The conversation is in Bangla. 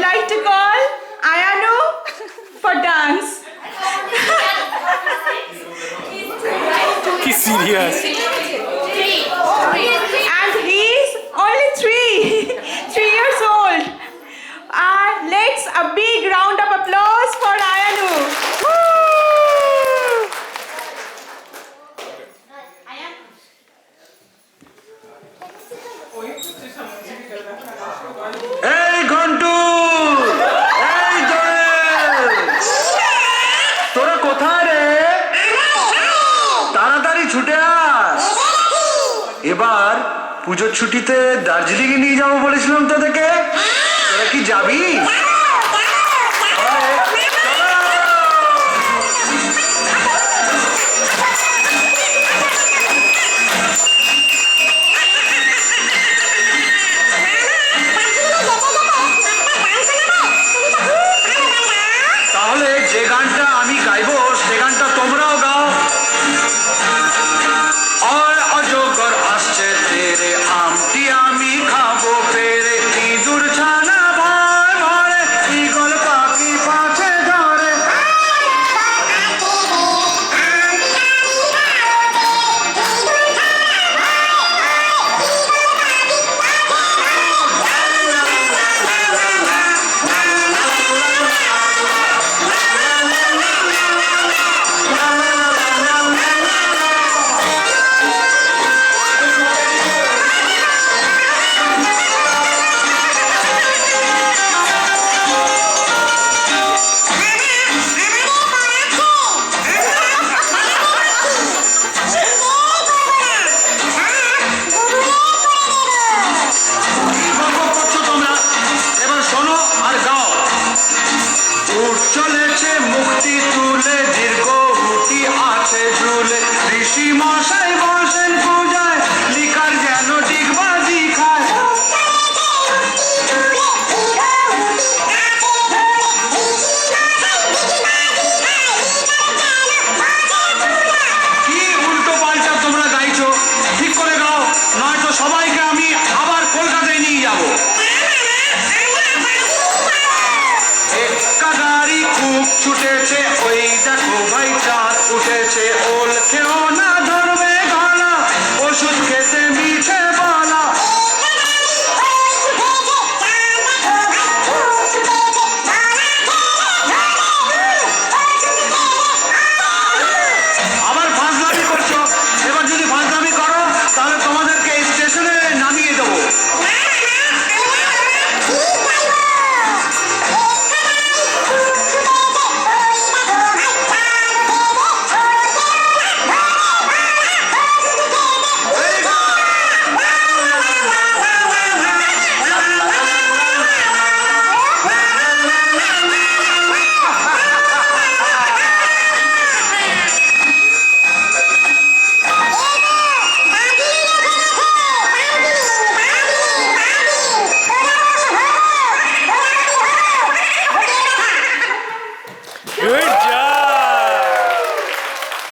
like to call Ayanu for dance. কি serious And he's only 3 years old. Let's a big round of applause for Ayanu. Woo! এই ঘন্টু, এই দোয়েল, তোরা কোথায় রে? তাড়াতাড়ি ছুটে আস। এবার পুজোর ছুটিতে দার্জিলিং এ নিয়ে যাবো বলেছিলাম তোদেরকে, তোরা কি যাবি? তাহলে যে গানটা আমি গাইবো সে গানটা তোমরাও গাও। আর অজগর আসছে তেরে, আমটি আমি খাবো পেরে, ইঁদুর ছানা ভয় ভরে, ঈগল পাখি পাছে ধরে। চলেছে মুক্তি তুলে, দীর্ঘ হুটি আছে ঝুলে, ঋষি মশাই বসেন পূজায়, লিকার যেন ডিগবাজি খায়। কি উল্টো পাল্টা তোমরা গাইছো, ঠিক করে গাও, নয়তো সবাইকে আমি আবার কলকাতায় নিয়ে যাবো। গাড়ি খুব ছুটেছে, ওই দেখো ভাই চাঁদ উঠেছে, ওল খেও না ধরবে গলা, ওষুধ খেতে